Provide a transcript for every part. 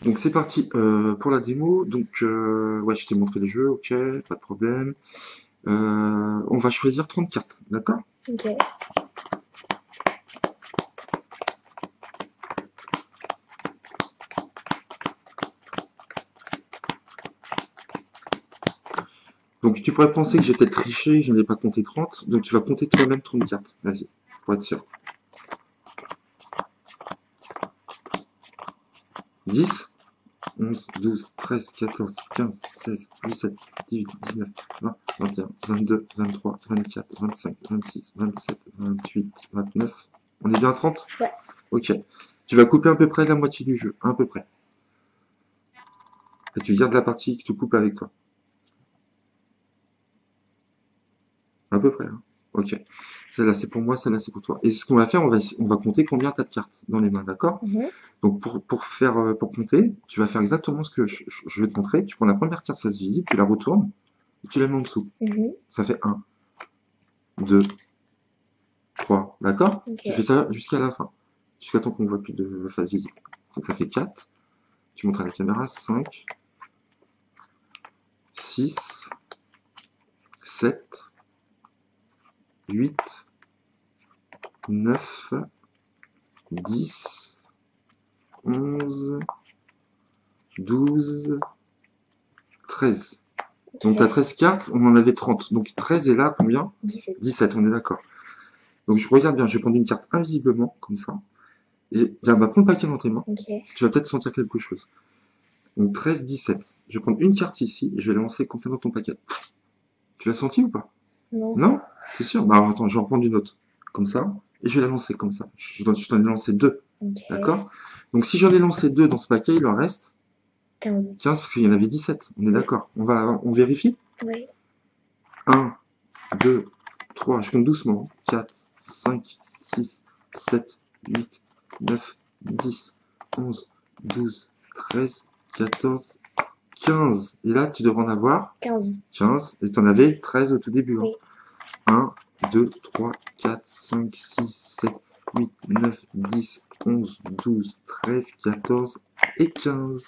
Donc c'est parti pour la démo. Donc ouais, je t'ai montré les jeux, ok, pas de problème. On va choisir 30 cartes, d'accord? Ok. Donc tu pourrais penser que j'ai peut-être triché, je n'ai pas compté 30, donc tu vas compter toi-même 30 cartes. Vas-y, pour être sûr. 10, 11, 12, 13, 14, 15, 16, 17, 18, 19, 20, 21, 22, 23, 24, 25, 26, 27, 28, 29. On est bien à 30? Ouais. Ok. Tu vas couper à peu près la moitié du jeu, à peu près. Et tu gardes la partie que tu coupes avec toi. À peu près, hein. Ok. Celle-là, c'est pour moi, celle-là, c'est pour toi. Et ce qu'on va faire, on va compter combien tu as de cartes dans les mains, d'accord? Mhm. Donc, pour compter, tu vas faire exactement ce que je vais te montrer. Tu prends la première carte face visible, tu la retournes, et tu la mets en dessous. Mhm. Ça fait 1, 2, 3, d'accord? Ok. Tu fais ça jusqu'à la fin, jusqu'à temps qu'on ne voit plus de face visible. Donc, ça fait 4. Tu montres à la caméra, 5, 6, 7, 8, 9, 10, 11, 12, 13. Donc, tu as 13 cartes, on en avait 30. Donc, 13 est là, combien? 17. 17, on est d'accord. Donc, je regarde bien, je vais prendre une carte invisiblement, comme ça. Et tiens, bah, prends le paquet dans tes mains. Ok. Tu vas peut-être sentir quelque chose. Donc, 13, 17. Je vais prendre une carte ici et je vais la lancer comme ça dans ton paquet. Tu l'as senti ou pas? Non. Non? C'est sûr? Bah, alors, attends, je vais en prendre une autre. Comme ça. Et je vais la lancer comme ça. Je t'en ai lancé 2. Ok. D'accord? Donc, si j'en ai lancé 2 dans ce paquet, il en reste 15. 15 parce qu'il y en avait 17. On est d'accord. On vérifie? Oui. 1, 2, 3, je compte doucement. 4, 5, 6, 7, 8, 9, 10, 11, 12, 13, 14, 15. Et là, tu devrais en avoir 15. 15. Et tu en avais 13 au tout début. Oui. 1, 2, 3, 4, 5, 6, 7, 8, 9, 10, 11, 12, 13, 14 et 15.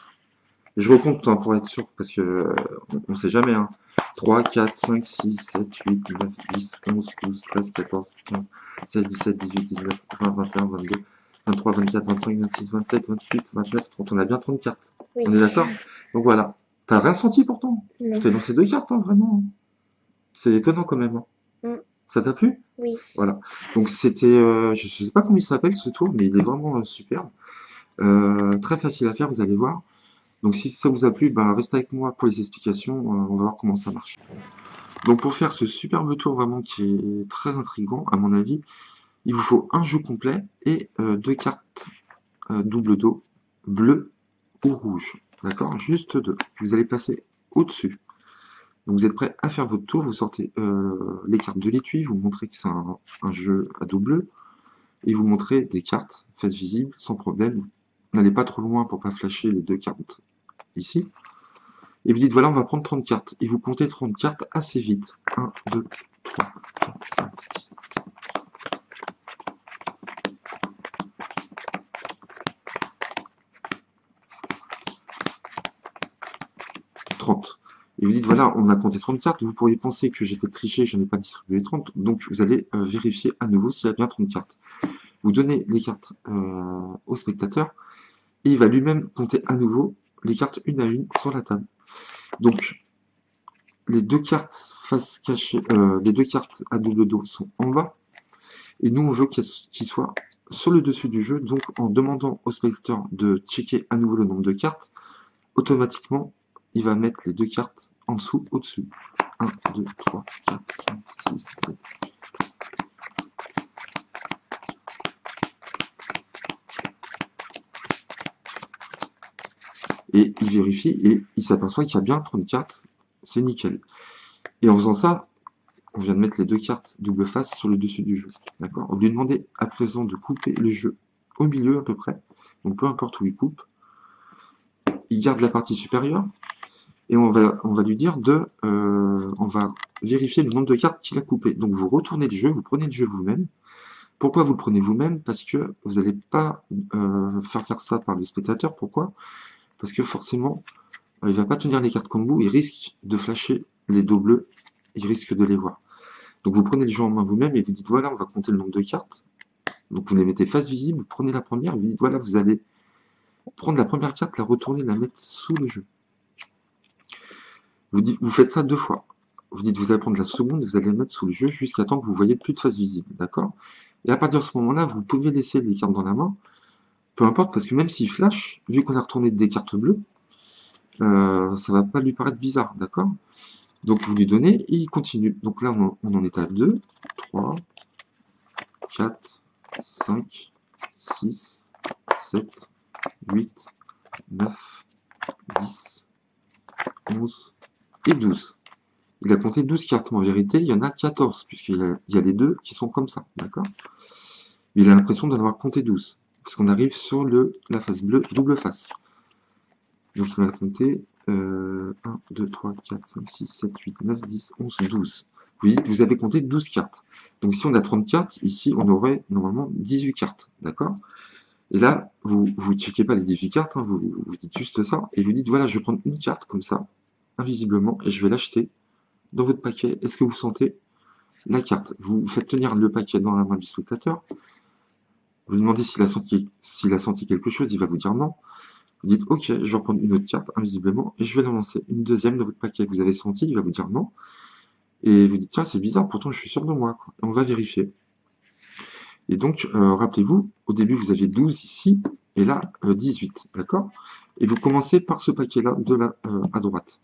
Je recompte hein, pour être sûr, parce que on ne sait jamais. Hein. 3, 4, 5, 6, 7, 8, 9, 10, 11, 12, 13, 14, 15, 16, 17, 18, 19, 20, 21, 22, 23, 24, 25, 26, 27, 28, 29, 30. On a bien 30 cartes. Oui. On est d'accord? Donc voilà. T'as rien senti pourtant? Non. T'es lancé 2 cartes, hein, vraiment. Hein. C'est étonnant quand même. Hein. Mm. Ça t'a plu? Oui. Voilà. Donc c'était, je sais pas comment il s'appelle ce tour, mais il est vraiment superbe. Très facile à faire, vous allez voir. Donc si ça vous a plu, bah, restez avec moi pour les explications, on va voir comment ça marche. Donc pour faire ce superbe tour vraiment qui est très intriguant à mon avis, il vous faut un jeu complet et 2 cartes double dos, bleu ou rouge. D'accord? Juste 2. Vous allez passer au-dessus. Donc vous êtes prêts à faire votre tour, vous sortez les cartes de l'étui, vous montrez que c'est un jeu à double, et vous montrez des cartes face visible sans problème. N'allez pas trop loin pour pas flasher les 2 cartes ici. Et vous dites, voilà, on va prendre 30 cartes. Et vous comptez 30 cartes assez vite. 1, 2, 3, 4, 5, 6, 30. Et vous dites, voilà, on a compté 30 cartes. Vous pourriez penser que j'ai fait tricher, je n'ai pas distribué 30. Donc, vous allez vérifier à nouveau s'il y a bien 30 cartes. Vous donnez les cartes au spectateur. Et il va lui-même compter à nouveau les cartes une à une sur la table. Donc, les 2 cartes face cachée, les 2 cartes à double dos sont en bas. Et nous, on veut qu'ils soient sur le dessus du jeu. Donc, en demandant au spectateur de checker à nouveau le nombre de cartes, automatiquement, il va mettre les 2 cartes en dessous, au-dessus. 1, 2, 3, 4, 5, 6, 7. Et il vérifie et il s'aperçoit qu'il y a bien 30 cartes. C'est nickel. Et en faisant ça, on vient de mettre les 2 cartes double face sur le dessus du jeu. D'accord? On lui demande à présent de couper le jeu au milieu à peu près. Donc peu importe où il coupe, il garde la partie supérieure et on va lui dire on va vérifier le nombre de cartes qu'il a coupées. Donc vous retournez le jeu, vous prenez le jeu vous-même. Pourquoi vous le prenez vous-même? Parce que vous n'allez pas faire ça par le spectateur. Pourquoi? parce que forcément, il va pas tenir les cartes comme vous, il risque de flasher les dos bleus, il risque de les voir. Donc vous prenez le jeu en main vous-même et vous dites voilà, on va compter le nombre de cartes. Donc vous les mettez face visible, vous prenez la première, et vous dites voilà, vous allez prendre la première carte, la retourner, la mettre sous le jeu. Vous faites ça 2 fois. Vous dites vous allez prendre la seconde et vous allez la mettre sous le jeu jusqu'à temps que vous voyez plus de face visible, d'accord? Et à partir de ce moment-là, vous pouvez laisser les cartes dans la main, peu importe, parce que même s'il flash, vu qu'on a retourné des cartes bleues, ça va pas lui paraître bizarre, d'accord? Donc vous lui donnez et il continue. Donc là, on en est à 2, 3, 4, 5, 6, 7, 8, 9, 10, 11 et 12. Il a compté 12 cartes, mais en vérité, il y en a 14, puisqu'il y a les deux qui sont comme ça, d'accord? Il a l'impression d'en avoir compté 12, parce qu'on arrive sur la face bleue, double face. Donc il en a compté 1, 2, 3, 4, 5, 6, 7, 8, 9, 10, 11, 12. Oui, vous avez compté 12 cartes. Donc si on a 30 cartes, ici, on aurait normalement 18 cartes, d'accord? Et là, vous ne checkez pas les 18 cartes, hein, vous dites juste ça, et vous dites, voilà, je vais prendre une carte comme ça, invisiblement, et je vais l'acheter dans votre paquet. Est-ce que vous sentez la carte? Vous faites tenir le paquet dans la main du spectateur, vous lui demandez s'il a senti quelque chose, il va vous dire non. Vous dites, ok, je vais reprendre une autre carte, invisiblement, et je vais la lancer. Une deuxième dans votre paquet, vous avez senti, il va vous dire non. Et vous dites, tiens, c'est bizarre, pourtant je suis sûr de moi, quoi. Et on va vérifier. Et donc, rappelez-vous, au début, vous aviez 12 ici, et là, 18, d'accord? Et vous commencez par ce paquet-là, à droite.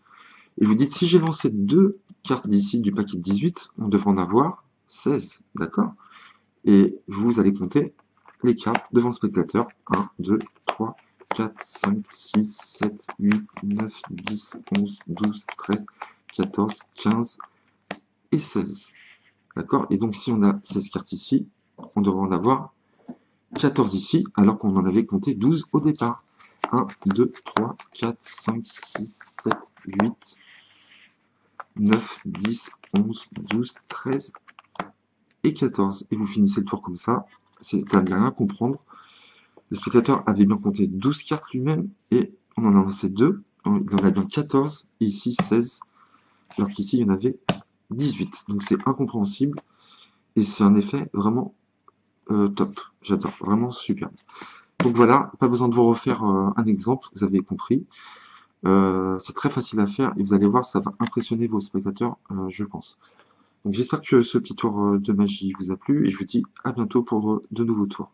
Et vous dites, si j'ai lancé 2 cartes d'ici du paquet de 18, on devrait en avoir 16, d'accord? Et vous allez compter les cartes devant le spectateur. 1, 2, 3, 4, 5, 6, 7, 8, 9, 10, 11, 12, 13, 14, 15 et 16. D'accord? Et donc, si on a 16 cartes ici, on devrait en avoir 14 ici, alors qu'on en avait compté 12 au départ. 1, 2, 3, 4, 5, 6, 7, 8, 9, 10, 11, 12, 13 et 14. Et vous finissez le tour comme ça. C'est à ne rien comprendre. Le spectateur avait bien compté 12 cartes lui-même, et on en a lancé 2. Il en a bien 14, et ici 16, alors qu'ici il y en avait 18. Donc c'est incompréhensible, et c'est un effet vraiment top. J'adore, vraiment super. Donc voilà, pas besoin de vous refaire un exemple, vous avez compris. C'est très facile à faire, et vous allez voir, ça va impressionner vos spectateurs, je pense. Donc j'espère que ce petit tour de magie vous a plu, et je vous dis à bientôt pour de nouveaux tours.